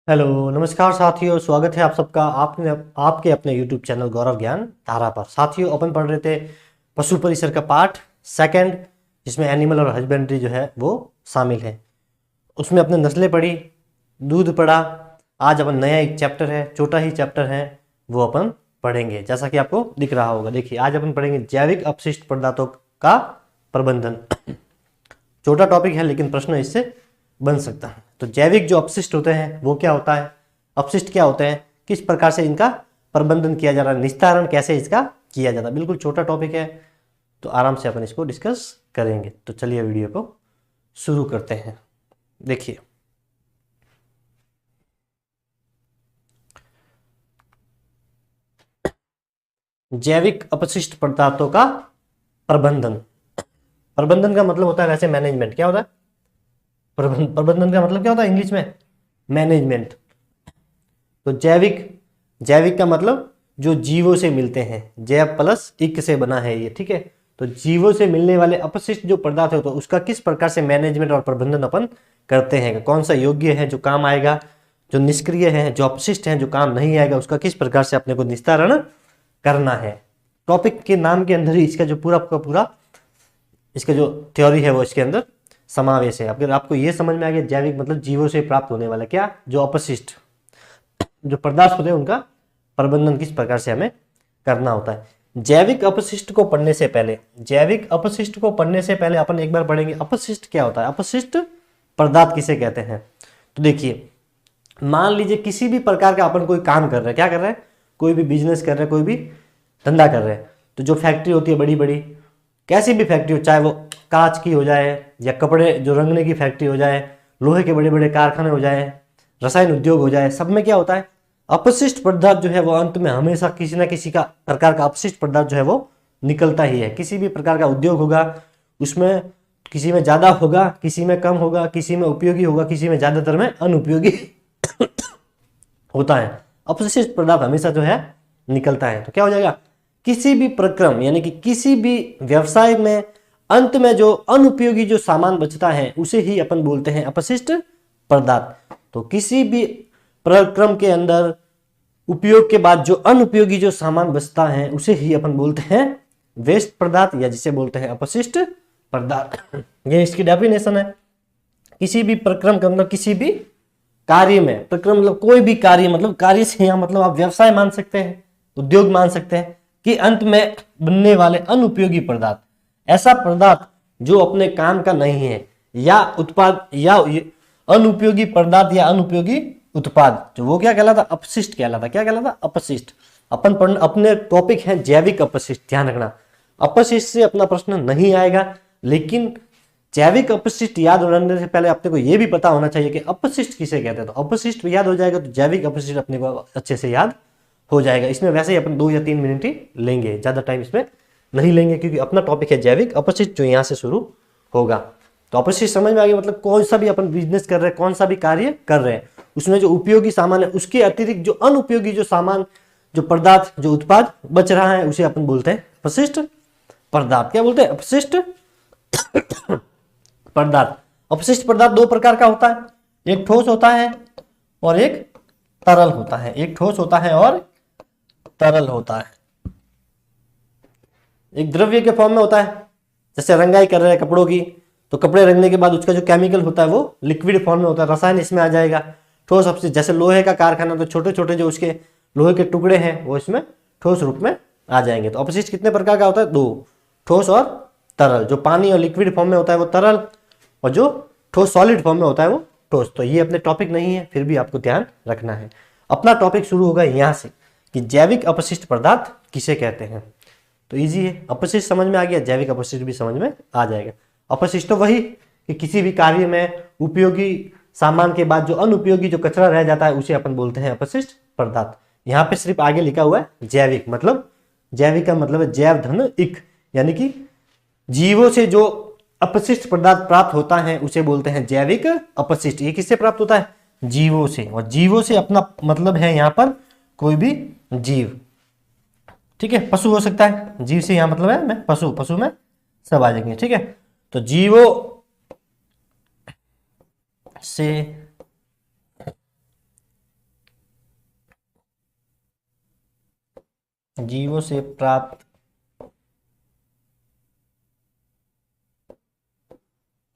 Hello नमस्कार साथियों, स्वागत है आप सबका आपके अपने YouTube चैनल गौरव ज्ञान धारा पर। साथियों, अपन पढ़ रहे थे पशु परिसर का पार्ट सेकंड, जिसमें एनिमल और हस्बेंड्री जो है वो शामिल है। उसमें अपने नस्लें पढ़ी, दूध पढ़ा। आज अपन नया एक चैप्टर है, छोटा ही चैप्टर है, वो अपन पढ़ेंगे। जैसा कि आपको दिख रहा होगा, देखिए आज अपन पढ़ेंगे जैविक अपशिष्ट पदार्थों का प्रबंधन। छोटा टॉपिक है लेकिन प्रश्न इससे बन सकता है। तो जैविक जो अपशिष्ट होते हैं वो क्या होता है, अपशिष्ट क्या होते हैं, किस प्रकार से इनका प्रबंधन किया जा रहा है, निस्तारण कैसे इसका किया जाता है। बिल्कुल छोटा टॉपिक है, तो आराम से अपन इसको डिस्कस करेंगे। तो चलिए वीडियो को शुरू करते हैं। देखिए, जैविक अपशिष्ट पदार्थों का प्रबंधन। प्रबंधन का मतलब होता है वैसे मैनेजमेंट। क्या होता है प्रबंधन का मतलब क्या होता है इंग्लिश में? मैनेजमेंट। तो जैविक का मतलब जो जीवों से मिलते हैं, जैव प्लस इक से बना है ये, ठीक है। तो जीवों से मिलने वाले अपशिष्ट जो पदार्थ है तो उसका किस प्रकार से मैनेजमेंट और प्रबंधन अपन करते हैं, कौन सा योग्य है जो काम आएगा, जो निष्क्रिय है, जो अपशिष्ट है जो काम नहीं आएगा, उसका किस प्रकार से अपने को निस्तारण करना है। टॉपिक के नाम के अंदर ही इसका जो पूरा का पूरा इसका जो थ्योरी है वो इसके अंदर समावेश है। अगर आपको ये समझ में आ गया, जैविक मतलब जीवों से प्राप्त होने वाला क्या, जो अपशिष्ट जो पदार्थ होते हैं उनका प्रबंधन किस प्रकार से हमें करना होता है। जैविक अपशिष्ट को पढ़ने से पहले अपन एक बार पढ़ेंगे अपशिष्ट क्या होता है, अपशिष्ट पदार्थ किसे कहते हैं। तो देखिए, मान लीजिए किसी भी प्रकार का अपन कोई काम कर रहे हैं, क्या कर रहे हैं, कोई भी बिजनेस कर रहे हैं, कोई भी धंधा कर रहे हैं। तो जो फैक्ट्री होती है बड़ी बड़ी, कैसी भी फैक्ट्री हो, चाहे वो कांच की हो जाए या कपड़े जो रंगने की फैक्ट्री हो जाए, लोहे के बड़े बड़े कारखाने हो जाए, रसायन उद्योग हो जाए, सब में क्या होता है, अपशिष्ट पदार्थ जो है वो अंत में हमेशा किसी ना किसी का प्रकार का अपशिष्ट पदार्थ जो है वो निकलता ही है। किसी भी प्रकार का उद्योग होगा, उसमें किसी में ज्यादा होगा, किसी में कम होगा, किसी में उपयोगी होगा, किसी में ज्यादातर में अनुपयोगी होता है। अपशिष्ट पदार्थ हमेशा जो है निकलता है। तो क्या हो जाएगा, किसी भी प्रक्रम यानी कि किसी भी व्यवसाय में अंत में जो अनुपयोगी जो सामान बचता है उसे ही अपन बोलते हैं अपशिष्ट पदार्थ। तो किसी भी प्रक्रम के अंदर उपयोग के बाद जो अनुपयोगी जो सामान बचता है उसे ही अपन बोलते हैं वेस्ट पदार्थ, या जिसे बोलते हैं अपशिष्ट पदार्थ। ये इसकी डेफिनेशन है। किसी भी प्रक्रम के अंदर, किसी भी कार्य में, प्रक्रम मतलब कोई भी कार्य, मतलब कार्य से यहाँ मतलब आप व्यवसाय मान सकते हैं, उद्योग मान सकते हैं, कि अंत में बनने वाले अनुपयोगी पदार्थ, ऐसा पदार्थ जो अपने काम का नहीं है, या उत्पाद या अनुपयोगी पदार्थ या अनुपयोगी उत्पाद, जो वो क्या कहलाता, अपशिष्ट कहलाता। क्या कहलाता, अपशिष्ट। अपन अपने टॉपिक है जैविक अपशिष्ट, ध्यान रखना। अपशिष्ट से अपना प्रश्न नहीं आएगा, लेकिन जैविक अपशिष्ट याद होने से पहले अपने को यह भी पता होना चाहिए कि अपशिष्ट किसे कहते हैं। तो अपशिष्ट याद हो जाएगा तो जैविक अपशिष्ट अपने को अच्छे से याद हो जाएगा। इसमें वैसे ही अपन 2 या 3 मिनट ही लेंगे, ज्यादा टाइम इसमें नहीं लेंगे, क्योंकि अपना टॉपिक है जैविक अपशिष्ट जो यहाँ से शुरू होगा। तो अपशिष्ट समझ में आ गया, मतलब कौन सा भी अपन बिजनेस कर रहे हैं, कौन सा भी कार्य कर रहे हैं, उसमें जो उपयोगी सामान है उसके अतिरिक्त जो अनुपयोगी जो सामान, जो पदार्थ, जो उत्पाद बच रहा है उसे अपन बोलते हैं अपशिष्ट पदार्थ। क्या बोलते हैं, अपशिष्ट पदार्थ। अपशिष्ट पदार्थ 2 प्रकार का होता है, एक ठोस होता है और एक तरल होता है। एक ठोस होता है और तरल होता है। एक द्रव्य के फॉर्म में होता है, जैसे रंगाई कर रहे हैं कपड़ों की, तो कपड़े रंगने के बाद उसका जो केमिकल होता है वो लिक्विड फॉर्म में होता है, रसायन इसमें आ जाएगा। ठोस अपशिष्ट, जैसे लोहे का कारखाना, तो छोटे छोटे जो उसके लोहे के टुकड़े हैं वो इसमें ठोस रूप में आ जाएंगे। तो अपशिष्ट कितने प्रकार का होता है, 2, ठोस और तरल। जो पानी और लिक्विड फॉर्म में होता है वो तरल, और जो ठोस सॉलिड फॉर्म में होता है वो ठोस। तो ये अपने टॉपिक नहीं है, फिर भी आपको ध्यान रखना है। अपना टॉपिक शुरू होगा यहाँ से कि जैविक अपशिष्ट पदार्थ किसे कहते हैं। तो इजी है, अपशिष्ट समझ में आ गया, जैविक अपशिष्ट भी समझ में आ जाएगा। अपशिष्ट तो वही कि किसी भी कार्य में उपयोगी सामान के बाद जो अनुपयोगी जो कचरा रह जाता है उसे अपन बोलते हैं अपशिष्ट पदार्थ। यहाँ पे सिर्फ आगे लिखा हुआ है जैविक, मतलब जैविक का मतलब है जैव धन इक, यानी कि जीवों से जो अपशिष्ट पदार्थ प्राप्त होता है उसे बोलते हैं जैविक अपशिष्ट। ये किससे प्राप्त होता है, जीवों से। और जीवों से अपना मतलब है यहाँ पर कोई भी जीव, ठीक है। पशु हो सकता है, जीव से यहाँ मतलब है मैं पशु, पशु में सब आ जाएंगे, ठीक है। तो जीवों से जीवों से प्राप्त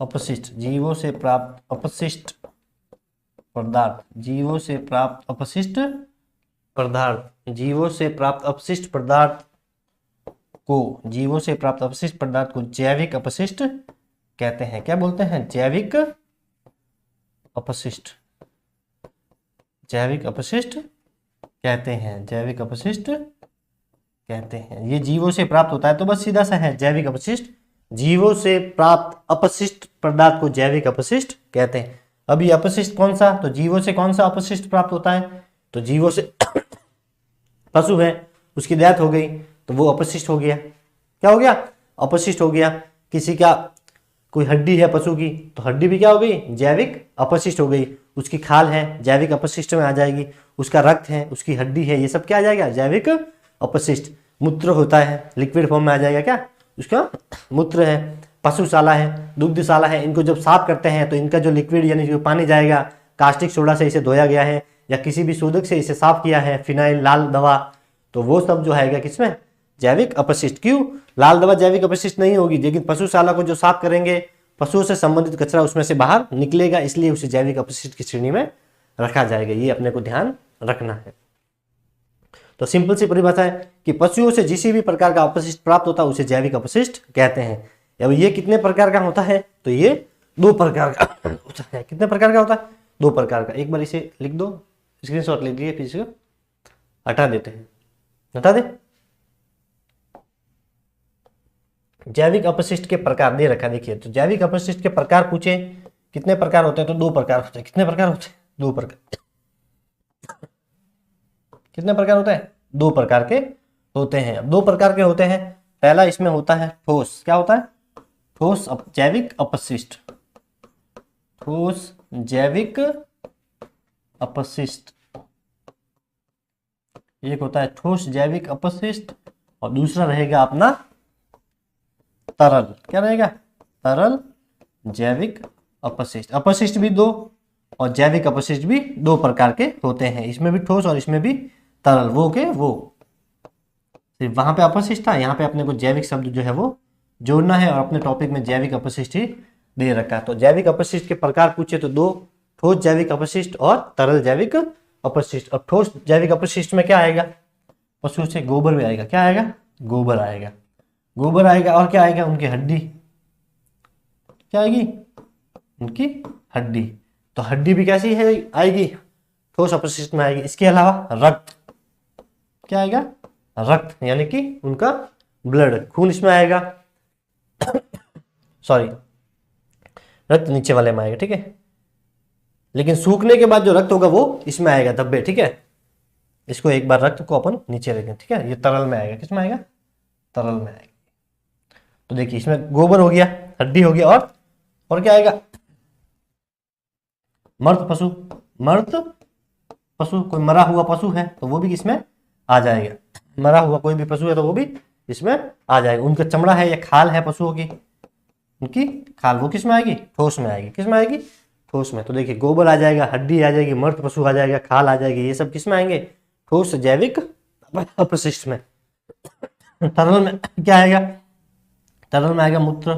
अपशिष्ट, जीवों से प्राप्त अपशिष्ट पदार्थ, जीवों से प्राप्त अपशिष्ट पदार्थ, जीवों से प्राप्त अपशिष्ट पदार्थ को, जीवों से प्राप्त अपशिष्ट पदार्थ को जैविक अपशिष्ट कहते हैं। क्या बोलते हैं? जैविक अपशिष्ट, जैविक अपशिष्ट कहते हैं, जैविक अपशिष्ट कहते हैं। ये जीवों से प्राप्त होता है तो बस सीधा सा है जैविक अपशिष्ट, जीवों से प्राप्त अपशिष्ट पदार्थ को जैविक अपशिष्ट कहते हैं। अभी अपशिष्ट कौन सा? तो जीवों से कौन सा अपशिष्ट प्राप्त होता है? तो जीवों से पशु है, उसकी डेथ हो गई तो वो अपशिष्ट हो गया। क्या हो गया? अपशिष्ट हो गया। किसी का कोई हड्डी है पशु की तो हड्डी भी क्या हो गई? जैविक अपशिष्ट हो गई। उसकी खाल है, जैविक अपशिष्ट में आ जाएगी। उसका रक्त है, उसकी हड्डी है, ये सब क्या आ जाएगा? जैविक अपशिष्ट। मूत्र होता है, लिक्विड फॉर्म में आ जाएगा क्या? उसका मूत्र है। पशुशाला है, दुग्धशाला है, इनको जब साफ करते हैं तो इनका जो लिक्विड यानी जो पानी जाएगा, कास्टिक सोडा से इसे धोया गया है या किसी भी शोधक से इसे साफ किया है, फिनाइल, लाल दवा, तो वो सब जो आएगा किसमें? जैविक अपशिष्ट। क्यों? लाल दवा जैविक अपशिष्ट नहीं होगी, लेकिन पशुशाला को जो साफ करेंगे, पशुओं से संबंधित कचरा उसमें से बाहर निकलेगा, इसलिए उसे जैविक अपशिष्ट की श्रेणी में रखा जाएगा। ये अपने को ध्यान रखना है। तो सिंपल सी परिभाषा है कि पशुओं से जिस भी प्रकार का अपशिष्ट प्राप्त होता है उसे जैविक अपशिष्ट कहते हैं। अब ये कितने प्रकार का होता है? तो ये 2 प्रकार का होता है। कितने प्रकार का होता है? 2 प्रकार का। एक बार इसे लिख दो, स्क्रीनशॉट ले लीजिए, फिर इसको हटा देते हैं। हटा दे। जैविक अपशिष्ट के प्रकार दे रखा, देखिए। तो जैविक अपशिष्ट के प्रकार पूछे कितने प्रकार होते हैं? तो 2 प्रकार होते हैं। कितने प्रकार होते हैं? 2 प्रकार। कितने प्रकार होते हैं? 2 प्रकार के होते हैं। 2 प्रकार के होते हैं। पहला इसमें होता है ठोस। क्या होता है? ठोस जैविक अपशिष्ट, ठोस जैविक अपशिष्ट। एक होता है ठोस जैविक अपशिष्ट और दूसरा रहेगा अपना तरल। क्या रहेगा? तरल जैविक अपशिष्ट। अपशिष्ट भी 2 और जैविक अपशिष्ट भी 2 प्रकार के होते हैं। इसमें भी ठोस और इसमें भी तरल। वो के वो, सिर्फ वहां पे अपशिष्ट था, यहाँ पे अपने को जैविक शब्द जो है वो जोड़ना है और अपने टॉपिक में जैविक अपशिष्ट ही दे रखा है। तो जैविक अपशिष्ट के प्रकार पूछे तो 2, ठोस जैविक अपशिष्ट और तरल जैविक अपशिष्ट। अब ठोस जैविक अपशिष्ट में क्या आएगा? पशु से गोबर भी आएगा। क्या आएगा? गोबर आएगा। गोबर आएगा और क्या आएगा? उनकी हड्डी। क्या आएगी? उनकी हड्डी। तो हड्डी भी कैसी है? आएगी, ठोस अपशिष्ट में आएगी। इसके अलावा रक्त। क्या आएगा? रक्त, यानी कि उनका ब्लड, खून इसमें आएगा। सॉरी, रक्त नीचे वाले में आएगा, ठीक है। लेकिन सूखने के बाद जो रक्त होगा वो इसमें आएगा, धब्बे, ठीक है। इसको एक बार रक्त को अपन नीचे रखें, ठीक है। ये तरल में आएगा। किसमें आएगा? तरल में आएगा। तो देखिए, इसमें गोबर हो गया, हड्डी हो गया और क्या आएगा? मृत पशु। मृत पशु, कोई मरा हुआ पशु है तो वो भी इसमें आ जाएगा। मरा हुआ कोई भी पशु है तो वो भी इसमें आ जाएगा। उनका चमड़ा है या खाल है पशुओं की, उनकी खाल, वो किस में आएगी? ठोस में आएगी। किस में आएगी? ठोस में। तो देखिए, गोबर आ जाएगा, हड्डी आ जाएगी, मृत पशु आ जाएगा, खाल आ जाएगी, ये सब किस में आएंगे? ठोस जैविक अपशिष्ट में। तरल में क्या आएगा? तरल में आएगा मूत्र,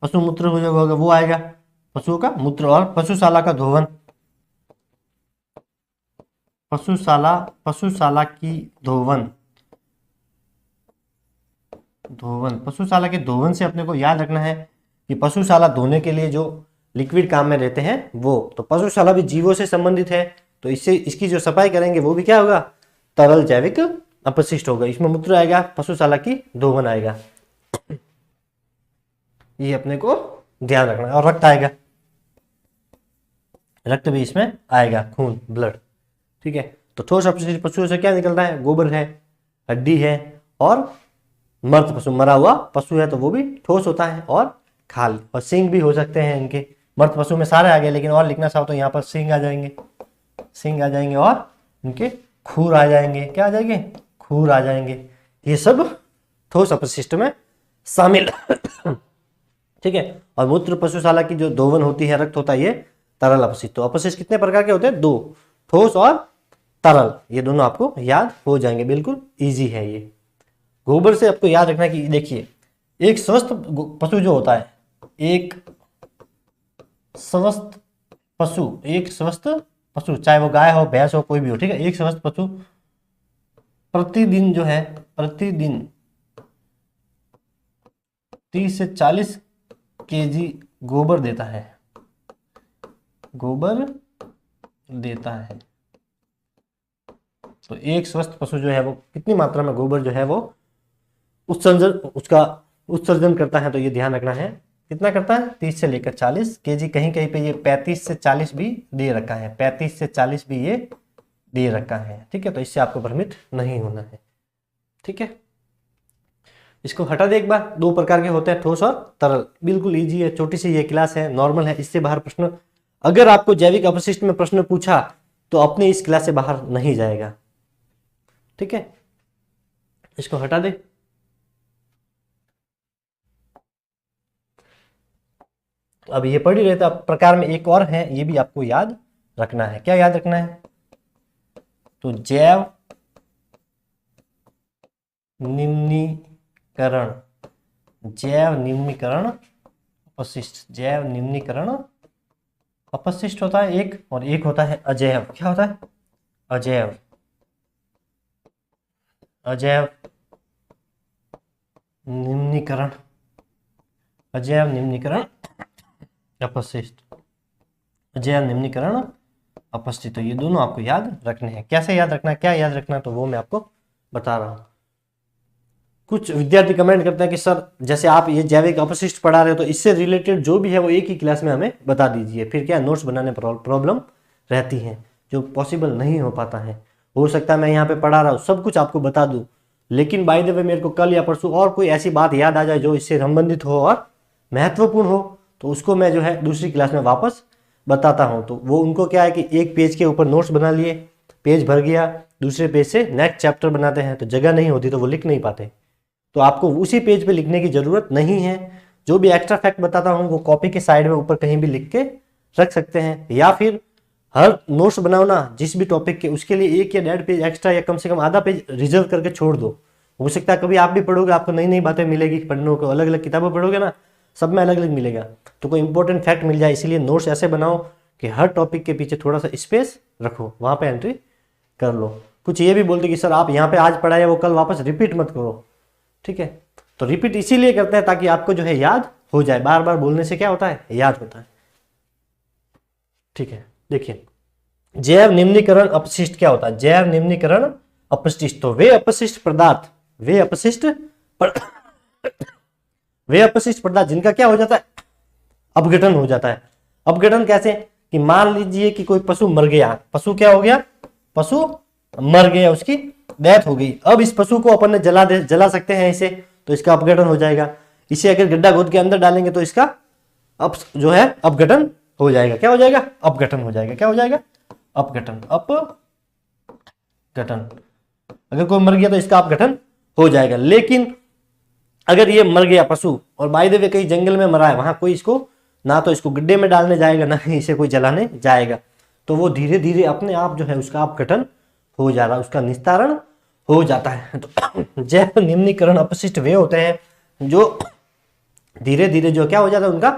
पशु मूत्र होगा वो आएगा, पशुओं का मूत्र और पशुशाला का धोवन। पशुशाला की धोवन। पशुशाला के धोवन से अपने को याद रखना है कि पशुशाला धोने के लिए जो लिक्विड काम में रहते हैं वो, तो पशुशाला भी जीवों से संबंधित है, तो इससे इसकी जो सफाई करेंगे वो भी क्या होगा? तरल जैविक अपशिष्ट होगा। इसमें मूत्र आएगा, पशुशाला की धोवन आएगा, ये अपने को ध्यान रखना है। और रक्त आएगा, रक्त भी इसमें आएगा, खून, ब्लड, ठीक है। तो ठोस अपशिष्ट पशुओं से क्या निकलता है? गोबर है, हड्डी है और मृत पशु, मरा हुआ पशु है तो वो भी ठोस होता है, और खाल और सींग भी हो सकते हैं इनके। मृत पशु में सारे आ गए, लेकिन और लिखना चाहो तो यहाँ पर सींग आ जाएंगे, सींग आ जाएंगे और इनके खूर आ जाएंगे। क्या आ जाएंगे? खूर आ जाएंगे। ये सब ठोस अपशिष्ट में शामिल ठीक है। और मूत्र पशुशाला की जो धोवन होती है, रक्त होता है, ये तरल अपशिष्ट। तो अपशिष्ट कितने प्रकार के होते हैं? 2, ठोस और तरल, ये दोनों आपको याद हो जाएंगे, बिल्कुल इजी है ये। गोबर से आपको याद रखना कि देखिए एक स्वस्थ पशु जो होता है, एक स्वस्थ पशु चाहे वो गाय हो भैंस हो कोई भी हो, ठीक है, एक स्वस्थ पशु प्रतिदिन जो है, प्रतिदिन 30 से 40 केजी गोबर देता है, गोबर देता है। तो एक स्वस्थ पशु जो है वो कितनी मात्रा में गोबर जो है वो उत्सर्जन करता है, तो ये ध्यान रखना है। कितना करता है? 30 से लेकर 40 केजी, कहीं कहीं पे ये 35 से 40 भी दे रखा है, 35 से 40 भी ये दे रखा है, ठीक है। तो इससे आपको भ्रमित नहीं होना है, ठीक है। इसको हटा दे एक बार। दो प्रकार के होते हैं, ठोस और तरल, बिल्कुल इजी है, छोटी सी ये क्लास है, नॉर्मल है, इससे बाहर प्रश्न अगर आपको जैविक अपशिष्ट में प्रश्न पूछा तो अपने इस क्लास से बाहर नहीं जाएगा, ठीक है। इसको हटा दे। अब ये पढ़ ही रहे थे, अब प्रकार में एक और है, ये भी आपको याद रखना है। क्या याद रखना है? तो जैव निम्नीकरण, जैव निम्नीकरण अपशिष्ट, जैव निम्नीकरण अपशिष्ट होता है एक, और एक होता है अजैव। क्या होता है? अजैव, अजैव निम्नीकरण, अजैव निम्नीकरण अपशिष्ट, अजैव निम्नीकरण अपशिष्ट। तो ये दोनों आपको याद रखने हैं। कैसे याद रखना है, क्या याद रखना है, तो वो मैं आपको बता रहा हूं। कुछ विद्यार्थी कमेंट करते हैं कि सर जैसे आप ये जैविक अपशिष्ट पढ़ा रहे हो तो इससे रिलेटेड जो भी है वो एक ही क्लास में हमें बता दीजिए, फिर क्या नोट्स बनाने प्रॉब्लम रहती है, जो पॉसिबल नहीं हो पाता है। हो सकता है मैं यहाँ पे पढ़ा रहा हूँ सब कुछ आपको बता दूँ, लेकिन बाय द वे मेरे को कल या परसों और कोई ऐसी बात याद आ जाए जो इससे संबंधित हो और महत्वपूर्ण हो, तो उसको मैं जो है दूसरी क्लास में वापस बताता हूँ। तो वो उनको क्या है कि एक पेज के ऊपर नोट्स बना लिए, पेज भर गया, दूसरे पेज से नेक्स्ट चैप्टर बनाते हैं, तो जगह नहीं होती तो वो लिख नहीं पाते। तो आपको उसी पेज पे लिखने की जरूरत नहीं है। जो भी एक्स्ट्रा फैक्ट बताता हूँ वो कॉपी के साइड में ऊपर कहीं भी लिख के रख सकते हैं, या फिर हर नोट्स बनाओ ना जिस भी टॉपिक के, उसके लिए 1 या 1.5 पेज एक्स्ट्रा या कम से कम आधा पेज रिजर्व करके छोड़ दो। हो सकता है कभी आप भी पढ़ोगे, आपको नई नई बातें मिलेगी पढ़ने को, अलग अलग किताबें पढ़ोगे ना, सब में अलग अलग मिलेगा, तो कोई इंपॉर्टेंट फैक्ट मिल जाए। इसीलिए नोट्स ऐसे बनाओ कि हर टॉपिक के पीछे थोड़ा सा स्पेस रखो, वहां पे एंट्री कर लो। कुछ ये भी बोलते कि सर आप यहाँ पे आज पढ़ाया वो कल वापस रिपीट मत करो, ठीक है। तो रिपीट इसीलिए करते हैं ताकि आपको जो है याद हो जाए, बार बार बोलने से क्या होता है, याद होता है, ठीक है। देखिए जैव निम्नीकरण अपशिष्ट क्या होता है? जैव निम्नीकरण अपशिष्ट, तो वे अपशिष्ट पदार्थ, वे अपशिष्ट पदार्थ जिनका क्या हो जाता है, अपघटन हो जाता है। अपघटन कैसे? कि मान लीजिए कि कोई पशु मर गया, पशु क्या हो गया, पशु मर गया, उसकी डेथ हो गई। अब इस पशु को अपन ने जला सकते हैं इसे, तो इसका अपघटन हो जाएगा। इसे अगर गड्ढा खोद के अंदर डालेंगे तो इसका जो है अपघटन हो जाएगा। क्या हो जाएगा? अपघटन हो जाएगा। क्या हो जाएगा? अपघटन, अपघटन। अगर कोई मर गया तो इसका अपघटन हो जाएगा। लेकिन अगर ये मर गया पशु और बाय द वे कहीं जंगल में मरा है, वहां कोई इसको ना तो इसको गड्ढे में डालने जाएगा ना ही इसे कोई जलाने जाएगा, तो वो धीरे धीरे अपने आप जो है उसका अपघटन हो जा रहा है, उसका निस्तारण हो जाता है। तो जैव निम्नीकरण अपशिष्ट वे होते हैं जो धीरे धीरे जो क्या हो जाता है, उनका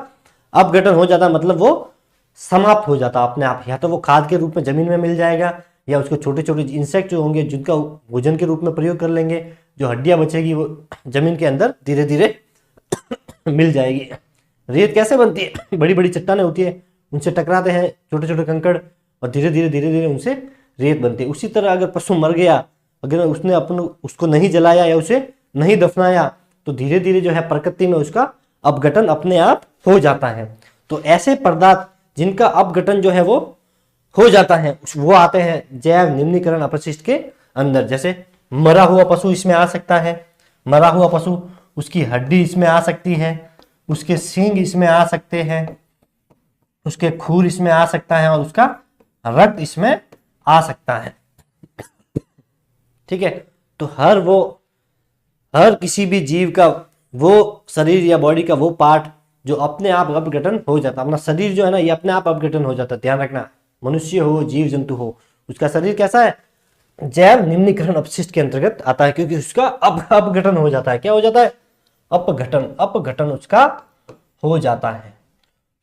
अपघटन हो जाता है, मतलब वो समाप्त हो जाता है अपने आप। या तो वो खाद के रूप में जमीन में मिल जाएगा, या उसको छोटे छोटे इंसेक्ट जो होंगे जिनका भोजन के रूप में प्रयोग कर लेंगे, जो हड्डियां बचेगी वो जमीन के अंदर धीरे धीरे मिल जाएगी। रेत कैसे बनती है? बड़ी बड़ी चट्टानें होती है, उनसे टकराते हैं छोटे छोटे कंकड़ और धीरे धीरे उनसे रेत बनती है। उसी तरह अगर पशु मर गया, अगर उसने उसको नहीं जलाया या उसे नहीं दफनाया, तो धीरे धीरे जो है प्रकृति में उसका अपघटन अपने आप हो जाता है। तो ऐसे पदार्थ जिनका अपघटन जो है वो हो जाता है, वो आते हैं जैव निम्नीकरण अपशिष्ट के अंदर। जैसे मरा हुआ पशु इसमें आ सकता है, मरा हुआ पशु, उसकी हड्डी इसमें आ सकती है, उसके सींग इसमें आ सकते हैं, उसके खूर इसमें आ सकता है, और उसका रक्त इसमें आ सकता है, ठीक है। तो हर किसी भी जीव का वो शरीर या बॉडी का वो पार्ट जो अपने आप अपघटन हो जाता है, अपना शरीर जो है ना ये अपने आप अपघटन हो जाता है। ध्यान रखना, मनुष्य हो जीव जंतु हो, उसका शरीर कैसा है, जैव निम्नीकरण अपशिष्ट के अंतर्गत आता है, क्योंकि उसका अपघटन हो जाता है। क्या हो जाता है? अपघटन उसका हो जाता है।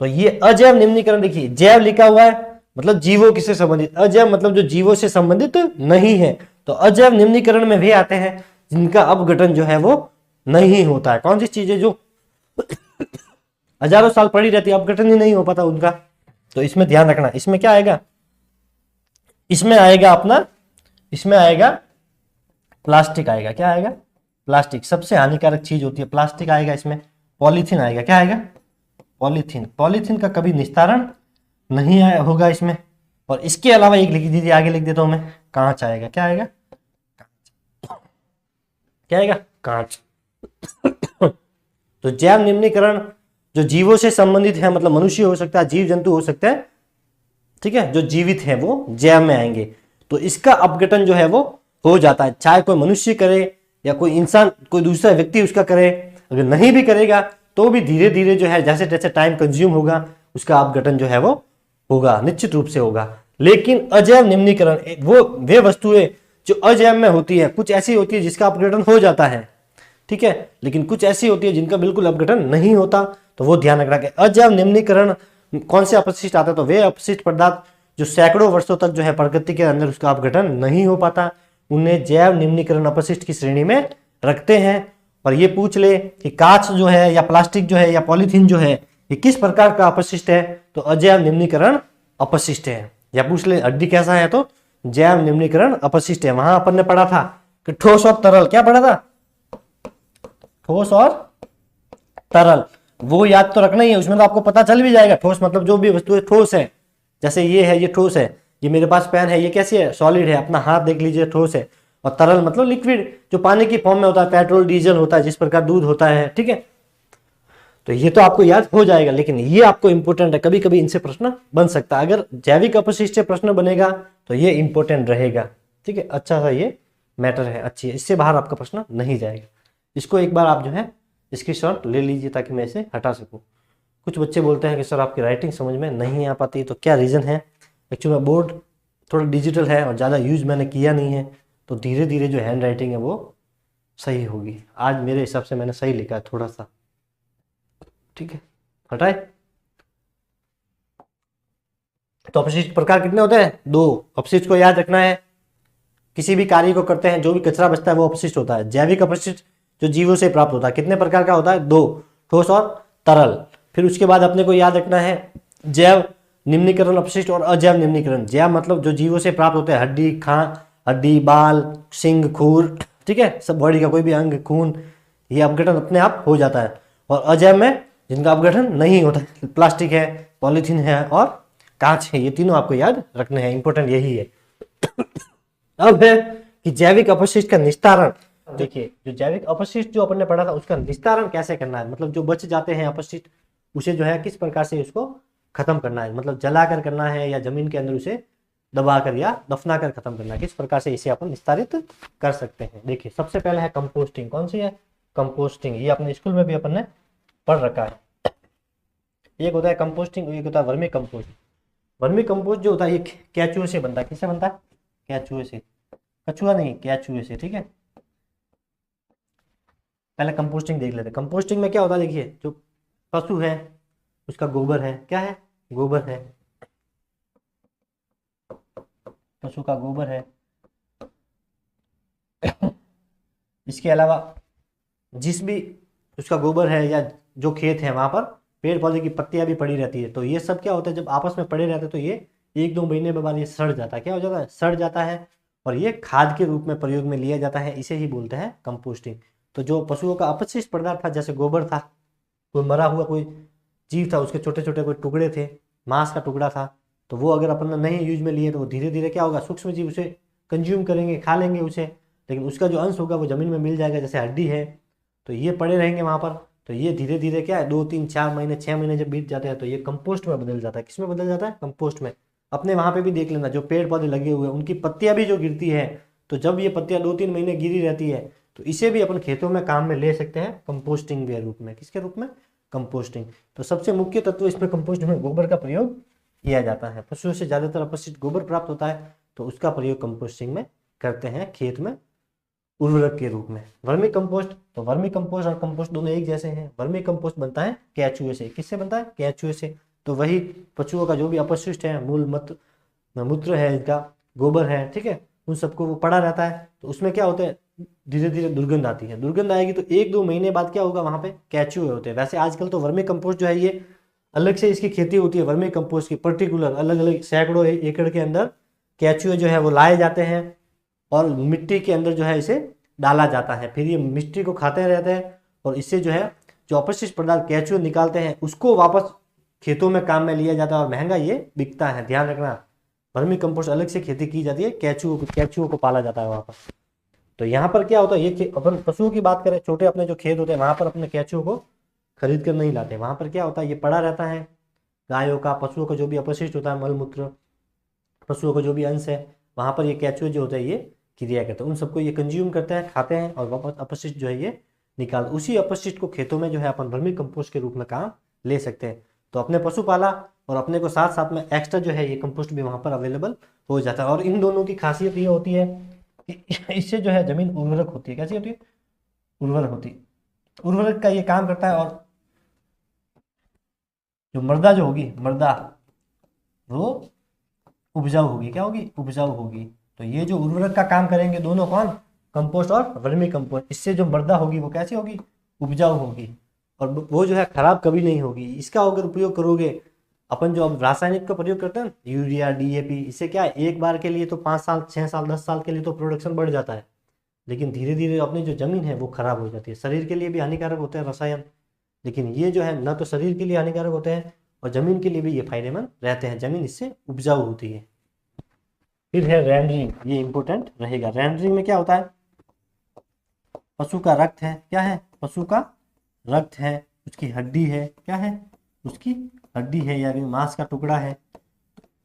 तो ये अजैव निम्नीकरण, देखिए जैव लिखा हुआ है मतलब जीवों किससे संबंधित, अजैव मतलब जो जीवों से संबंधित नहीं है। तो अजैव निम्नीकरण में वे आते हैं जिनका अपघटन जो है वो नहीं होता है। कौन सी चीजें जो हजारों साल पड़ी रहती है, अपघटन ही नहीं हो पाता उनका, तो इसमें ध्यान रखना। इसमें क्या आएगा? इसमें आएगा अपना, इसमें आएगा प्लास्टिक आएगा। क्या आएगा? प्लास्टिक। सबसे हानिकारक चीज होती है प्लास्टिक आएगा इसमें। पॉलीथीन आएगा। क्या आएगा? पॉलीथीन। पॉलीथीन का कभी निस्तारण नहीं होगा इसमें। और इसके अलावा एक लिख दीजिए, आगे लिख देता हूं मैं, कांच आएगा। क्या आएगा? क्या आएगा? कांच। तो जैव निम्नीकरण जो जीवों से संबंधित है, मतलब मनुष्य हो सकता है, जीव जंतु हो सकते हैं, ठीक है, जो जीवित है वो जैव में आएंगे। तो इसका अपघटन जो है वो हो जाता है, चाहे कोई मनुष्य करे या कोई इंसान, कोई दूसरा व्यक्ति उसका करे। अगर नहीं भी करेगा तो भी धीरे धीरे जो है, जैसे जैसे टाइम कंज्यूम होगा, उसका अपघटन जो है वो होगा, निश्चित रूप से होगा। लेकिन अजैव निम्नीकरण वो वे वस्तुएं जो अजैव में होती है, कुछ ऐसी होती है जिसका अपघटन हो जाता है, ठीक है, लेकिन कुछ ऐसी होती है जिनका बिल्कुल अपघटन नहीं होता। तो वो ध्यान रखना कि अजैव निम्नीकरण कौन से अपशिष्ट आते हैं? तो वे अपशिष्ट पदार्थ जो सैकड़ों वर्षों तक जो है प्रकृति के अंदर उसका अपघटन नहीं हो पाता, उन्हें जैव निम्नीकरण अपशिष्ट की श्रेणी में रखते हैं। और ये पूछ ले कि कांच जो है या प्लास्टिक जो है या पॉलीथीन जो है, ये किस प्रकार का अपशिष्ट है? तो अजैव निम्नीकरण अपशिष्ट है। या पूछ ले हड्डी कैसा है? तो जैव निम्नीकरण अपशिष्ट है। वहां अपन ने पढ़ा था कि ठोस और तरल, क्या पढ़ा था? ठोस और तरल, वो याद तो रखना ही है। उसमें तो आपको पता चल भी जाएगा। ठोस मतलब जो भी वस्तु ठोस है, जैसे ये है, ये ठोस है। ये मेरे पास पेन है, ये कैसी है? सॉलिड है। अपना हाथ देख लीजिए, ठोस है। और तरल मतलब लिक्विड, जो पानी की फॉर्म में होता है, पेट्रोल डीजल होता है, जिस प्रकार दूध होता है, ठीक है। तो ये तो आपको याद हो जाएगा, लेकिन ये आपको इंपॉर्टेंट है, कभी कभी इनसे प्रश्न बन सकता है। अगर जैविक अपशिष्ट से प्रश्न बनेगा तो ये इंपॉर्टेंट रहेगा, ठीक है। अच्छा सा ये मैटर है, अच्छी है, इससे बाहर आपका प्रश्न नहीं जाएगा। इसको एक बार आप जो है इसकी शॉट ले लीजिए ताकि मैं इसे हटा सकूं। कुछ बच्चे बोलते हैं कि सर आपकी राइटिंग समझ में नहीं आ पाती, तो क्या रीज़न है? एक्चुअली बोर्ड थोड़ा डिजिटल है और ज़्यादा यूज मैंने किया नहीं है, तो धीरे धीरे जो हैंड राइटिंग है वो सही होगी। आज मेरे हिसाब से मैंने सही लिखा है थोड़ा सा, ठीक है। हटाए। तो अपशिष्ट प्रकार कितने होते हैं? 2। अपशिष्ट को याद रखना है, किसी भी कार्य को करते हैं जो भी कचरा बचता है वो अपशिष्ट होता है। जैविक अपशिष्ट जो जीवों से प्राप्त होता है, कितने प्रकार का होता है? 2, ठोस और तरल। फिर उसके बाद अपने को याद रखना है जैव निम्नीकरण अपशिष्ट और अजैव निम्नीकरण। जैव मतलब जो जीवों से प्राप्त होते हैं, हड्डी, बाल, सिंग, खूर, ठीक है, सब बॉडी का कोई भी अंग, खून, ये अपघटन अपने आप हो जाता है। और अजैव में जिनका अपघटन नहीं होता, प्लास्टिक है, पॉलीथीन है और कांच है। ये तीनों आपको याद रखने हैं, इंपॉर्टेंट यही है। अब है कि जैविक अपशिष्ट का निस्तारण। देखिए, जो जैविक अपशिष्ट जो अपन ने पढ़ा था, उसका निस्तारण कैसे करना है, मतलब जो बच जाते हैं अपशिष्ट, उसे जो है किस प्रकार से उसको खत्म करना है, मतलब जलाकर करना है या जमीन के अंदर उसे दबाकर या दफनाकर खत्म करना है, किस प्रकार से इसे अपन निस्तारित कर सकते हैं। देखिए, सबसे पहले है कंपोस्टिंग। कौन सी है? कंपोस्टिंग। ये अपने स्कूल में भी अपन ने पढ़ रखा है। एक होता है कंपोस्टिंग, एक होता है वर्मी कंपोस्ट। वर्मी कंपोस्ट जो होता है ये केचुए से बनता है। किससे बनता है? केचुए से, कछुआ नहीं, केचुए से, ठीक है। पहले कंपोस्टिंग देख लेते हैं। कंपोस्टिंग में क्या होता है? देखिए, जो पशु है उसका गोबर है, क्या है? गोबर है, पशु का गोबर है। इसके अलावा जिस भी उसका गोबर है या जो खेत है वहां पर पेड़ पौधे की पत्तियां भी पड़ी रहती है, तो ये सब क्या होता है, जब आपस में पड़े रहते हैं तो ये 1-2 महीने के बाद ये सड़ जाता है। क्या हो जाता है? सड़ जाता है। और ये खाद के रूप में प्रयोग में लिया जाता है, इसे ही बोलते हैं कंपोस्टिंग। तो जो पशुओं का अपशिष्ट पदार्थ था, जैसे गोबर था, कोई मरा हुआ कोई जीव था, उसके छोटे छोटे कोई टुकड़े थे, मांस का टुकड़ा था, तो वो अगर अपन ने नहीं यूज में लिए तो वो धीरे धीरे क्या होगा, सूक्ष्म जीव उसे कंज्यूम करेंगे, खा लेंगे उसे, लेकिन उसका जो अंश होगा वो जमीन में मिल जाएगा। जैसे हड्डी है तो ये पड़े रहेंगे वहां पर, तो ये धीरे धीरे क्या है, 2-3-4 महीने 6 महीने जब बीत जाते हैं तो ये कंपोस्ट में बदल जाता है। किसमें बदल जाता है? कंपोस्ट में। अपने वहां पे भी देख लेना, जो पेड़ पौधे लगे हुए हैं उनकी पत्तियां भी जो गिरती है, तो जब ये पत्तियां 2-3 महीने गिरी रहती है तो इसे भी अपन खेतों में काम में ले सकते हैं कंपोस्टिंग के रूप में। किसके रूप में? कंपोस्टिंग। तो सबसे मुख्य तत्व इसमें कंपोस्ट में गोबर का प्रयोग किया जाता है। पशुओं से ज्यादातर अपशिष्ट गोबर प्राप्त होता है, तो उसका प्रयोग कंपोस्टिंग में करते हैं खेत में उर्वरक के रूप में। वर्मी कंपोस्ट, तो वर्मी कंपोस्ट और कंपोस्ट दोनों एक जैसे हैं। वर्मी कंपोस्ट बनता है केचुए से। किससे बनता है? केचुए से। तो वही पशुओं का जो भी अपशिष्ट है, मूल मूत्र है, इनका गोबर है, ठीक है, उन सबको वो पड़ा रहता है। तो उसमें क्या होता है, धीरे धीरे दुर्गंध आती है। दुर्गंध आएगी तो 1-2 महीने बाद क्या होगा, वहां पे केचुए होते हैं। वैसे आजकल तो वर्मी कंपोस्ट जो है ये अलग से इसकी खेती होती है। वर्मी कंपोस्ट की पर्टिकुलर अलग अलग सैकड़ों एकड़ के अंदर केचुए जो है वो लाए जाते हैं और मिट्टी के अंदर जो है इसे डाला जाता है। फिर ये मिट्टी को खाते रहते हैं और इससे जो है जो अपशिष्ट पदार्थ केचुए निकालते हैं उसको वापस खेतों में काम में लिया जाता है और महंगा ये बिकता है। ध्यान रखना, वर्मी कंपोस्ट अलग से खेती की जाती है, केचुओं को पाला जाता है वहां पर। तो यहाँ पर क्या होता है, ये अपन पशुओं की बात करें, छोटे अपने जो खेत होते हैं वहां पर अपने केचुओं को खरीद कर नहीं लाते। वहां पर क्या होता है, ये पड़ा रहता है, गायों का, पशुओं का जो भी अपशिष्ट होता है, मलमूत्र, पशुओं का जो भी अंश है, वहां पर ये केचुए जो होते हैं ये क्रिया करते हैं। उन सबको ये कंज्यूम करते हैं, खाते हैं और वापस अपशिष्ट जो है ये निकाल, उसी अपशिष्ट को खेतों में जो है अपन वर्मी कंपोस्ट के रूप में काम ले सकते हैं। तो अपने पशु पाला और अपने को साथ साथ में एक्स्ट्रा जो है ये कंपोस्ट भी वहां पर अवेलेबल हो जाता है। और इन दोनों की खासियत ये होती है कि इससे जो है जमीन उर्वरक होती है। कैसी होती है? उर्वरक होती है। उर्वरक का ये काम करता है और जो मृदा जो होगी, मृदा वो उपजाऊ होगी। क्या होगी? उपजाऊ होगी। तो ये जो उर्वरक का काम करेंगे दोनों कौन? कंपोस्ट और वर्मी कंपोस्ट। इससे जो मृदा होगी वो कैसी होगी? उपजाऊ होगी और वो जो है खराब कभी नहीं होगी। इसका अगर उपयोग करोगे, अपन जो अब रासायनिक का प्रयोग करते हैं, यूरिया, डीएपी, इससे क्या है, एक बार के लिए तो 5 साल 6 साल 10 साल के लिए तो प्रोडक्शन बढ़ जाता है, लेकिन धीरे धीरे अपनी जो जमीन है वो खराब हो जाती है। शरीर के लिए भी हानिकारक होते हैं रसायन, लेकिन ये जो है न तो शरीर के लिए हानिकारक होते हैं और जमीन के लिए भी ये फायदेमंद रहते हैं। जमीन इससे उपजाऊ होती है। फिर है रेंडरिंग, ये इंपॉर्टेंट रहेगा। रेंडरिंग में क्या होता है, पशु का रक्त है, क्या है? पशु का रक्त है, उसकी हड्डी है, क्या है? उसकी हड्डी है या मांस का टुकड़ा है।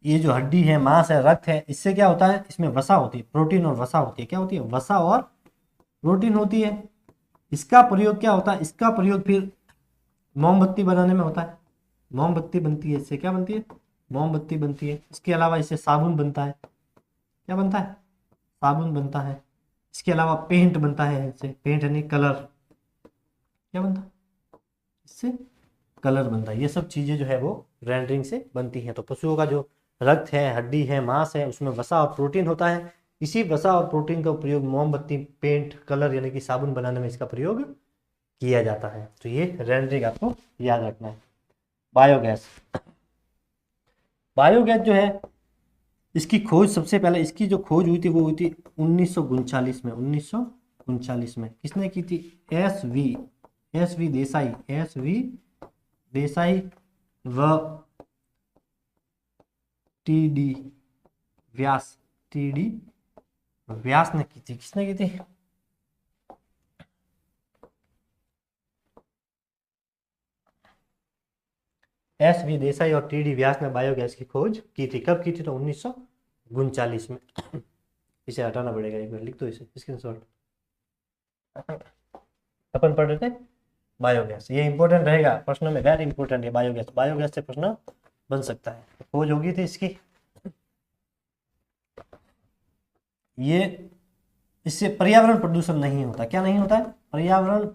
ये जो हड्डी है, मांस है, रक्त है, इससे क्या होता है, इसमें वसा होती है, प्रोटीन और वसा होती है। क्या होती है? वसा और प्रोटीन होती है। इसका प्रयोग क्या होता है? इसका प्रयोग फिर मोमबत्ती बनाने में होता है। मोमबत्ती बनती है इससे। क्या बनती है? मोमबत्ती बनती है। इसके अलावा इससे साबुन बनता है। क्या बनता है? साबुन बनता है। इसके अलावा पेंट बनता है इससे। पेंट यानी कलर। क्या बनता है? इससे कलर बनता है। ये सब चीजें जो है वो रेंडरिंग से बनती हैं। तो पशुओं का जो रक्त है, हड्डी है, मांस है, उसमें वसा और प्रोटीन होता है। इसी वसा और प्रोटीन का प्रयोग मोमबत्ती, पेंट, कलर यानी कि साबुन बनाने में इसका प्रयोग किया जाता है। तो ये रेंडरिंग आपको याद रखना है। बायोगैस, बायोगैस जो है इसकी खोज सबसे पहले, इसकी जो खोज हुई थी वो हुई थी 1939 में। 1939 में किसने की थी? एस वी देसाई व टी डी व्यास ने की थी। किसने की थी? एस वी देसाई और टी डी व्यास ने बायोगैस की खोज की थी। कब की थी? तो 1939 में। इसे हटाना पड़ेगा, एक बार लिख दो इसे स्क्रीनशॉट। अपन पढ़ रहे थे बायोगैस, ये इंपॉर्टेंट रहेगा प्रश्नों में, वेरी इंपॉर्टेंट है बायोगैस। बायोगैस से प्रश्न बन सकता है। खोज होगी थी इसकी। ये इससे पर्यावरण प्रदूषण नहीं होता। क्या नहीं होता है? पर्यावरण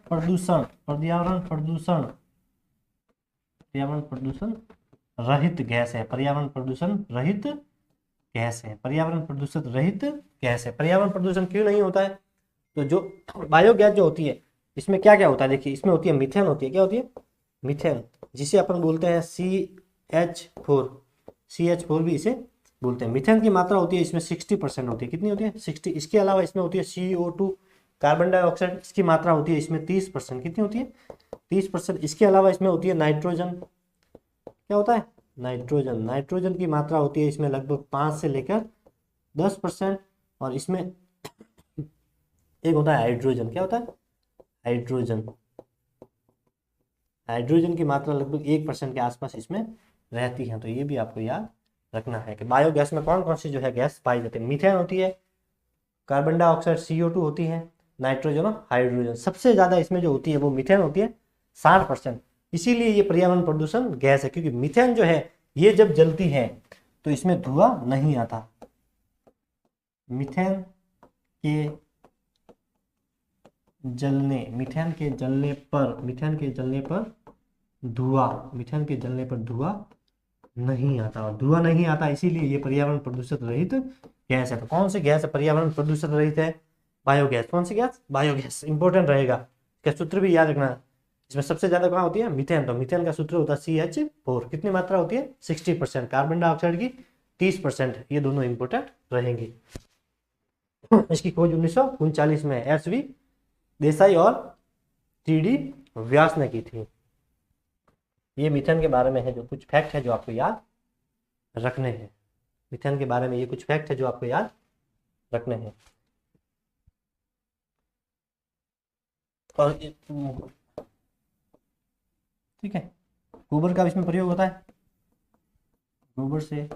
प्रदूषण रहित गैस है। पर्यावरण प्रदूषण रहित गैस है। पर्यावरण प्रदूषण रहित गैस है। पर्यावरण प्रदूषण क्यों नहीं होता है? तो जो बायोगैस जो होती है इसमें क्या क्या होता है, देखिए इसमें होती है मीथेन होती है। क्या होती है? मीथेन, जिसे अपन बोलते हैं CH4 भी इसे बोलते हैं। मीथेन की मात्रा होती है इसमें 60% होती है। कितनी होती है? 60। इसके अलावा इसमें होती है CO2 कार्बन डाइऑक्साइड, इसकी मात्रा होती है इसमें 30%। कितनी होती है? 30%। इसके अलावा इसमें होती है नाइट्रोजन। क्या होता है? नाइट्रोजन की मात्रा होती है इसमें लगभग 5 से लेकर 10%। और इसमें एक होता है हाइड्रोजन। क्या होता है? हाइड्रोजन की मात्रा लगभग 1% के आसपास इसमें रहती है। तो ये भी आपको याद रखना है कि बायोगैस में कौन कौन सी जो है गैस पाई जाती है। मीथेन होती है, कार्बन डाइऑक्साइड CO2 होती है, नाइट्रोजन और हाइड्रोजन। सबसे ज्यादा इसमें जो होती है वो मीथेन होती है, 60%। इसीलिए ये पर्यावरण प्रदूषण गैस है, क्योंकि मीथेन जो है ये जब जलती है तो इसमें धुआं नहीं आता। मीथेन के जलने मीथेन के जलने पर धुआं नहीं आता, और धुआं नहीं आता इसीलिए ये पर्यावरण प्रदूषित रहित गैस है। तो कौन सी गैस है पर्यावरण प्रदूषित रहित है? बायोगैस। कौन सी गैस? बायोगैस। इंपॉर्टेंट रहेगा, इसका सूत्र भी याद रखना। इसमें सबसे ज्यादा कहाँ होती है? मीथेन। तो मीथेन का सूत्र होता है CH4। कितनी मात्रा होती है? 60%। कार्बन डाइऑक्साइड की 30%। ये दोनों इंपॉर्टेंट रहेंगे। इसकी खोज 1939 में SV देसाई और TD व्यास ने की थी। ये मीथेन के बारे में है, जो कुछ फैक्ट है जो आपको याद रखने हैं। मीथेन के बारे में ये कुछ फैक्ट है जो आपको याद रखने हैं। और ठीक है, गोबर का इसमें प्रयोग होता है। गोबर से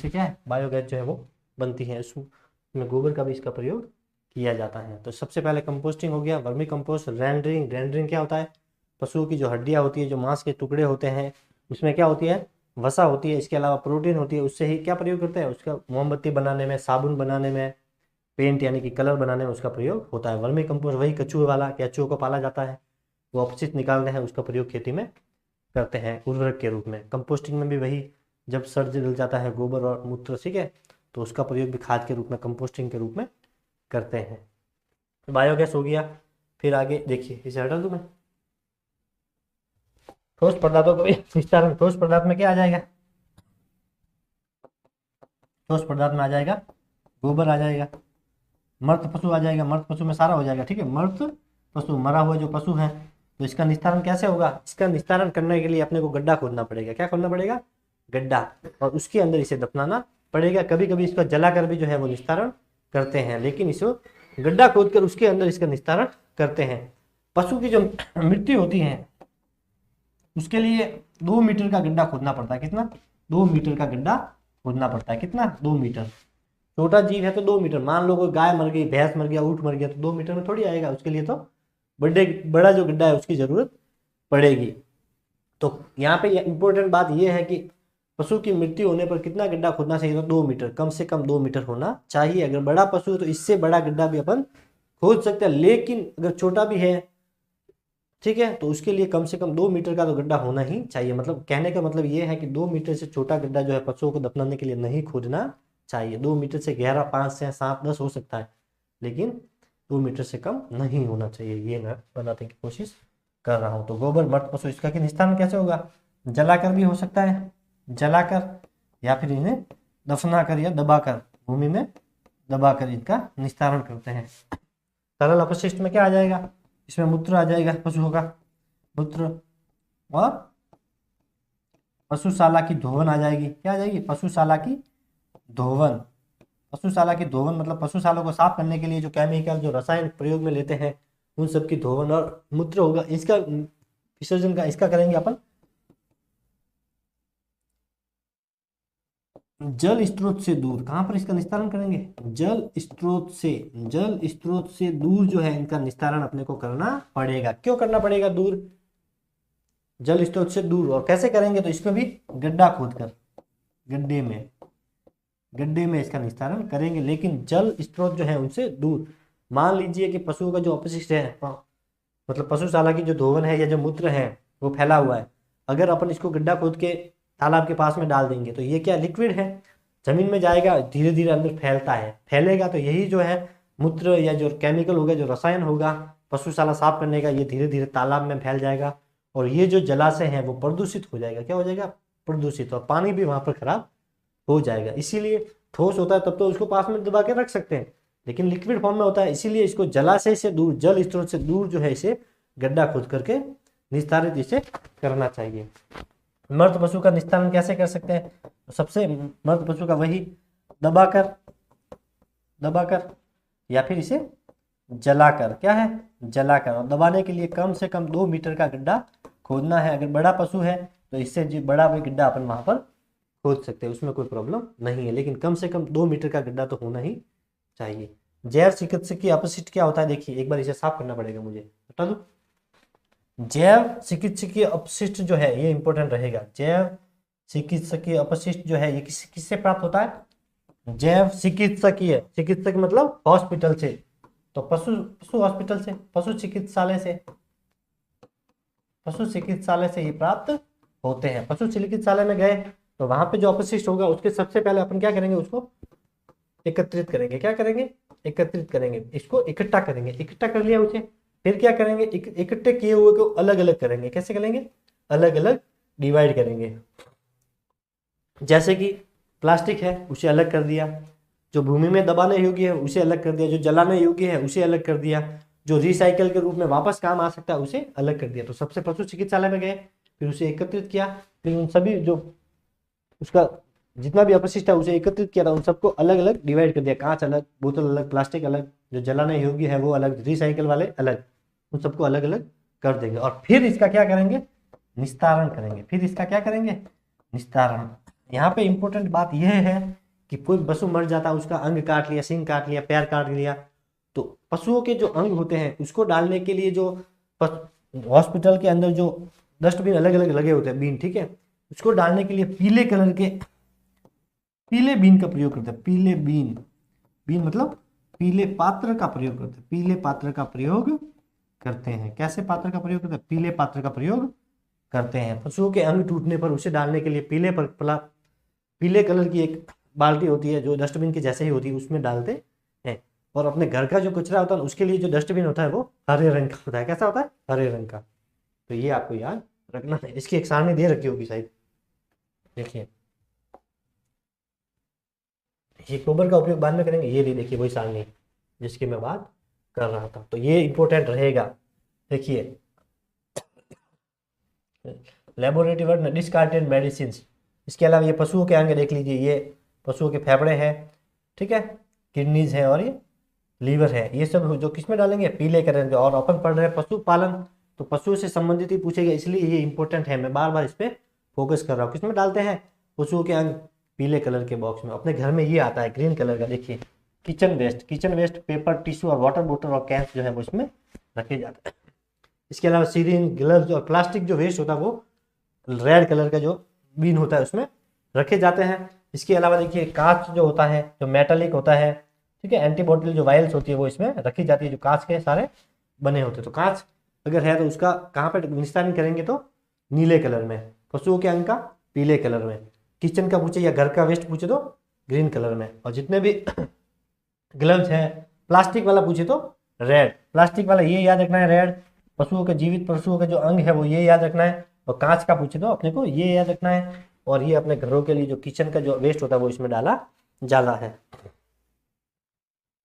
क्या है? बायोगैस जो है वो बनती है। उसमें गोबर का भी इसका प्रयोग किया जाता है। तो सबसे पहले कंपोस्टिंग हो गया, वर्मी कंपोस्ट। रेंडरिंग क्या होता है? पशुओं की जो हड्डियां होती है, जो मांस के टुकड़े होते हैं, उसमें क्या होती है? वसा होती है। इसके अलावा प्रोटीन होती है। उससे ही क्या प्रयोग करते हैं? उसका मोमबत्ती बनाने में, साबुन बनाने में, पेंट यानी कि कलर बनाने में उसका प्रयोग होता है। वर्मी कंपोस्ट वही कछुए वाला, कछुओं को पाला जाता है, वो अपशिष्ट निकालते हैं, उसका प्रयोग खेती में करते हैं उर्वरक के रूप में। कंपोस्टिंग में भी वही, जब सड़ जल जाता है गोबर और मूत्र, ठीक है, तो उसका प्रयोग भी खाद के रूप में, कंपोस्टिंग के रूप में करते हैं। बायोगैस हो गया। फिर आगे देखिए, इसे हटा दूं मैं। ठोस पदार्थों को निस्तारण। ठोस पदार्थ में क्या आ जाएगा? ठोस पदार्थ में आ जाएगा गोबर, आ जाएगा मृत पशु, आ जाएगा मृत पशु में सारा हो जाएगा। ठीक है, मृत पशु, मरा हुआ जो पशु है। तो इसका निस्तारण कैसे होगा? इसका निस्तारण करने के लिए अपने को गड्ढा खोदना पड़ेगा। क्या खोदना पड़ेगा? गड्ढा, और उसके अंदर इसे दफनाना पड़ेगा। कभी कभी इसको जलाकर भी जो है वो निस्तारण करते हैं, लेकिन इसको गड्ढा खोदकर उसके अंदर इसका निस्तारण करते हैं। पशु की जो मृत्यु होती है उसके लिए 2 मीटर का गड्ढा खोदना पड़ता है। कितना? 2 मीटर का गड्ढा खोदना पड़ता है। कितना? 2 मीटर। छोटा जीव है तो 2 मीटर। मान लो कोई गाय मर गई, भैंस मर गया, ऊँट मर गया, तो 2 मीटर में थोड़ी आएगा। उसके लिए तो बड़ा जो गड्ढा है उसकी जरूरत पड़ेगी। तो यहाँ पे इंपॉर्टेंट बात यह है कि पशु की मृत्यु होने पर कितना गड्ढा खोदना चाहिए? तो 2 मीटर, कम से कम 2 मीटर होना चाहिए। अगर बड़ा पशु है तो इससे बड़ा गड्ढा भी अपन खोद सकते हैं, लेकिन अगर छोटा भी है, ठीक है, तो उसके लिए कम से कम 2 मीटर का तो गड्ढा होना ही चाहिए। मतलब कहने का मतलब ये है कि 2 मीटर से छोटा गड्ढा जो है पशुओं को दफनाने के लिए नहीं खोदना चाहिए। 2 मीटर से गहरा 5 से 7 10 हो सकता है, लेकिन 2 मीटर से कम नहीं होना चाहिए। ये मैं बताने की कोशिश कर रहा हूँ। तो गोबर, मृत पशु, इसका कि निस्तारण कैसे होगा? जलाकर भी हो सकता है, जलाकर, या फिर इन्हें दफना कर या दबाकर, भूमि में दबाकर इनका निस्तारण करते हैं। तरल अपशिष्ट में क्या आ जाएगा? इसमें मूत्र आ जाएगा पशुओं का, मूत्र, और पशुशाला की धोवन आ जाएगी। क्या आ जाएगी? पशुशाला की धोवन। पशुशाला की धोवन मतलब पशुशाला को साफ करने के लिए जो केमिकल, जो रसायन प्रयोग में लेते हैं, उन सब की धोवन। और मूत्र होगा इसका विसर्जन का, इसका करेंगे अपन जल स्रोत से दूर। कहां पर इसका निस्तारण करेंगे? जल स्रोत से दूर जो है इनका निस्तारण अपने को करना पड़ेगा। क्यों करना पड़ेगा दूर? जल स्रोत से दूर। और कैसे करेंगे? तो इसमें भी गड्ढा खोदकर, गड्ढे में इसका निस्तारण करेंगे, लेकिन जल स्रोत जो है उनसे दूर। मान लीजिए कि पशुओं का जो अपशिष्ट है, मतलब पशुशाला की जो धोवन है या जो मूत्र है वो फैला हुआ है, अगर अपन इसको गड्ढा खोद के तालाब के पास में डाल देंगे तो ये क्या? लिक्विड है, जमीन में जाएगा, धीरे धीरे अंदर फैलता है, फैलेगा। तो यही जो है मूत्र या जो केमिकल होगा, जो रसायन होगा पशुशाला साफ करने का, ये धीरे धीरे तालाब में फैल जाएगा, और ये जो जलाशय है वो प्रदूषित हो जाएगा। क्या हो जाएगा? प्रदूषित। और पानी भी वहां पर खराब हो जाएगा। इसीलिए ठोस होता है तब तो उसको पास में दबा के रख सकते हैं, लेकिन लिक्विड फॉर्म में होता है, इसीलिए इसको जलाशय से दूर, जल स्रोत से दूर जो है इसे गड्ढा खोद करके निस्तारित इसे करना चाहिए। मृत पशु का निस्तारण कैसे कर सकते हैं? तो सबसे मृत पशु का वही दबाकर या फिर इसे जलाकर। क्या है? जलाकर। और दबाने के लिए कम से कम 2 मीटर का गड्ढा खोदना है। अगर बड़ा पशु है तो इससे जो बड़ा भी गड्ढा अपन वहां पर खोद सकते हैं, उसमें कोई प्रॉब्लम नहीं है, लेकिन कम से कम 2 मीटर का गड्ढा तो होना ही चाहिए। जैव चिकित्सकीय अपशिष्ट क्या होता है? देखिए, एक बार इसे साफ करना पड़ेगा मुझे, हटा दूं। जैव चिकित्सकीय अपशिष्ट जो है ये इंपॉर्टेंट रहेगा। जैव चिकित्सकीय अपशिष्ट जो है ये किससे प्राप्त होता है? जैव चिकित्सकीय, चिकित्सक मतलब हॉस्पिटल से, तो पशु हॉस्पिटल से, पशु चिकित्सालय से, पशु चिकित्सालय से ये प्राप्त होते हैं। पशु चिकित्सालय में गए तो वहां पे जो अपशिष्ट होगा उसके सबसे पहले अपन क्या करेंगे, उसको एकत्रित करेंगे। क्या करेंगे? एकत्रित करेंगे, इसको इकट्ठा करेंगे। इकट्ठा कर लिया उसे, फिर क्या करेंगे, इकट्ठे किए हुए को अलग अलग करेंगे। कैसे करेंगे? अलग अलग डिवाइड करेंगे। जैसे कि प्लास्टिक है उसे अलग कर दिया, जो भूमि में दबाने योग्य है उसे अलग कर दिया, जो जलाने योग्य है उसे अलग कर दिया, जो रिसाइकल के रूप में वापस काम आ सकता है उसे अलग कर दिया। तो सबसे पशु चिकित्सालय में गए, फिर उसे एकत्रित किया, फिर उन सभी जो उसका जितना भी अपशिष्ट है उसे एकत्रित किया था, उन सबको अलग अलग डिवाइड कर दिया। कांच अलग, बोतल अलग, प्लास्टिक अलग, जो जलाने योग्य है वो अलग, रिसाइकल वाले अलग, उन सबको अलग अलग कर देंगे। और फिर इसका क्या करेंगे? निस्तारण करेंगे। फिर इसका क्या करेंगे? निस्तारण। यहाँ पे इंपॉर्टेंट बात यह है कि कोई पशु मर जाता है, उसका अंग काट लिया, सींग काट लिया, पैर काट लिया, तो पशुओं के जो अंग होते हैं उसको डालने के लिए जो हॉस्पिटल के अंदर जो डस्टबिन अलग अलग लगे होते हैं, बीन, ठीक है, उसको डालने के लिए पीले कलर के पीले बीन का प्रयोग करते हैं। पीले बीन, बीन मतलब पीले पात्र का प्रयोग करते हैं। पीले पात्र का प्रयोग करते हैं। कैसे पात्र का प्रयोग करते हैं? पीले पात्र का प्रयोग करते हैं। पशुओं के अंग टूटने पर उसे डालने के लिए पीले कलर की एक बाल्टी होती है जो डस्टबिन के जैसे ही होती है, उसमें डालते हैं। और अपने घर का जो कचरा होता है उसके लिए जो डस्टबिन होता है वो हरे रंग का होता है। कैसा होता है? हरे रंग का। तो ये आपको याद रखना है। इसकी एक सारणी दे रखी होगी शायद, देखिए। ये गोबर का उपयोग बाद में करेंगे, ये नहीं, देखिए वही सारणी जिसकी मैं बात कर रहा था। तो ये इंपॉर्टेंट रहेगा। देखिए, लेबोरेटरी वर्क डिस्कार्टेड मेडिसिन। इसके अलावा ये पशुओं के अंग देख लीजिए, ये पशुओं के फेफड़े हैं, ठीक है, किडनीज है और ये लीवर है। ये सब जो किसमें डालेंगे? पीले करेंगे। और अपन पढ़ रहे हैं पशुपालन, तो पशुओं से संबंधित ही पूछेगा, इसलिए ये इंपॉर्टेंट है। मैं बार बार इस पर फोकस कर रहा हूँ। किसमें डालते हैं? पशुओं के अंग पीले कलर के बॉक्स में। अपने घर में ये आता है ग्रीन कलर का, देखिए, kitchen waste. Kitchen waste paper, tissue और वाटर बोतल और कैंस जो है वो इसमें रखे जाते हैं। इसके अलावा सीरिंज, ग्लव्स और प्लास्टिक जो वेस्ट होता है वो रेड कलर का जो बीन होता है उसमें रखे जाते हैं। इसके अलावा देखिए, कांच जो होता है, जो मेटालिक होता है, ठीक है, एंटीबॉटल जो वायल्स होती है वो इसमें रखी जाती है, जो कांच के सारे बने होते हैं। तो कांच अगर है तो उसका कहाँ पर निस्तारण करेंगे? तो नीले कलर में। पशुओं के अंग का पीले कलर में। किचन का पूछे या घर का वेस्ट पूछे तो ग्रीन कलर में। और जितने भी ग्लव्स है, प्लास्टिक वाला पूछे तो रेड। प्लास्टिक वाला ये याद रखना है, रेड। पशुओं के, जीवित पशुओं के जो अंग है वो ये याद रखना है। और कांच का पूछे तो अपने को ये याद रखना है। और ये अपने घरों के लिए जो किचन का जो वेस्ट होता है वो इसमें डाला जाता है।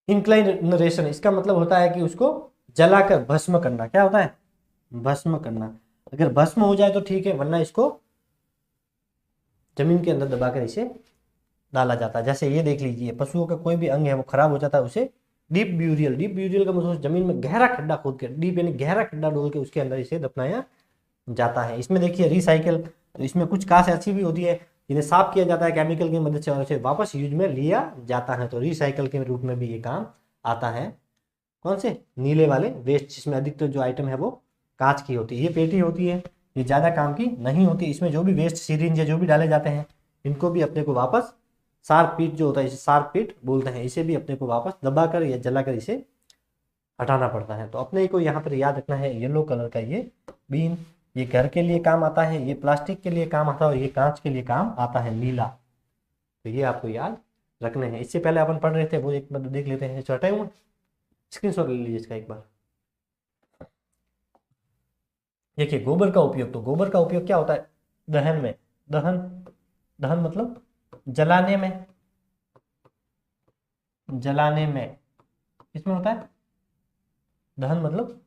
इंक्लाइनरेशन, इसका मतलब होता है कि उसको जलाकर भस्म करना। क्या होता है? भस्म करना। अगर भस्म हो जाए तो ठीक है, वरना इसको जमीन के अंदर दबाकर इसे डाला जाता है। जैसे ये देख लीजिए, पशुओं का कोई भी अंग है वो खराब हो जाता है, उसे डीप ब्यूरियल। डीप ब्यूरियल का मतलब जमीन में गहरा खड्डा खोद के, डीप यानी गहरा खड्डा डोल के उसके अंदर इसे दफनाया जाता है। इसमें देखिए रिसाइकल, तो इसमें कुछ कांच ऐसी भी होती है जिन्हें साफ किया जाता है केमिकल की मदद से और इसे वापस यूज में लिया जाता है। तो रिसाइकल के रूप में भी ये काम आता है। कौन से? नीले वाले वेस्ट, जिसमें अधिकतर जो आइटम है वो कांच की होती है। ये पेटी होती है, ये ज़्यादा काम की नहीं होती। इसमें जो भी वेस्ट सीरिंज या जो भी डाले जाते हैं इनको भी अपने को वापस शार्प पीट जो होता है, इसे शार्प पीट बोलते हैं, इसे भी अपने को वापस दबाकर या जलाकर इसे हटाना पड़ता है। तो अपने को यहाँ पर याद रखना है, येलो कलर का ये बीन, ये घर के लिए काम आता है, ये प्लास्टिक के लिए काम आता है और ये कांच के लिए काम आता है, नीला। तो ये आपको याद रखने हैं। इससे पहले अपन पढ़ रहे थे वो एक बार देख लेते हैं। हटाए हुए स्क्रीनशॉट ले लीजिए इसका एक बार। देखिए, गोबर का उपयोग, तो गोबर का उपयोग क्या होता है? दहन में। दहन, दहन मतलब जलाने में। जलाने में इसमें होता है दहन, मतलब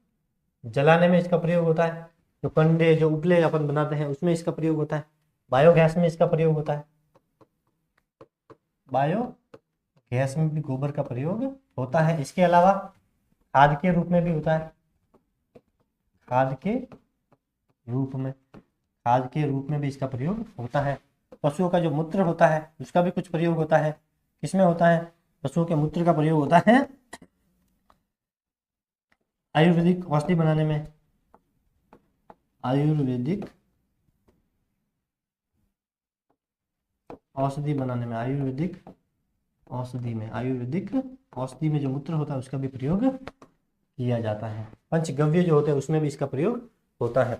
जलाने में इसका प्रयोग होता है। जो कंडे, जो उपले अपन बनाते हैं उसमें इसका प्रयोग होता है। बायोगैस में इसका प्रयोग होता है। बायोगैस में भी गोबर का प्रयोग होता है। इसके अलावा खाद के रूप में भी होता है। खाद के रूप में, खाद के रूप में भी इसका प्रयोग होता है। पशुओं का जो मूत्र होता है उसका भी कुछ प्रयोग होता है। किसमें होता है? पशुओं के मूत्र का प्रयोग होता है आयुर्वेदिक औषधि बनाने में। आयुर्वेदिक औषधि बनाने में, आयुर्वेदिक औषधि में जो मूत्र होता है उसका भी प्रयोग किया जाता है। पंचगव्य जो होते हैं उसमें भी इसका प्रयोग होता है।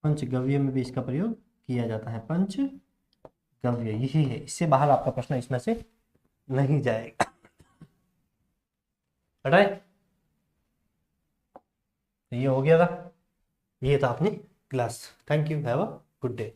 पंचगव्य में भी इसका प्रयोग किया जाता है। पंचगव्य यही है, इससे बाहर आपका प्रश्न इसमें से नहीं जाएगा। राइट, ये हो गया था, ये था अपनी class. Thank you, have a good day.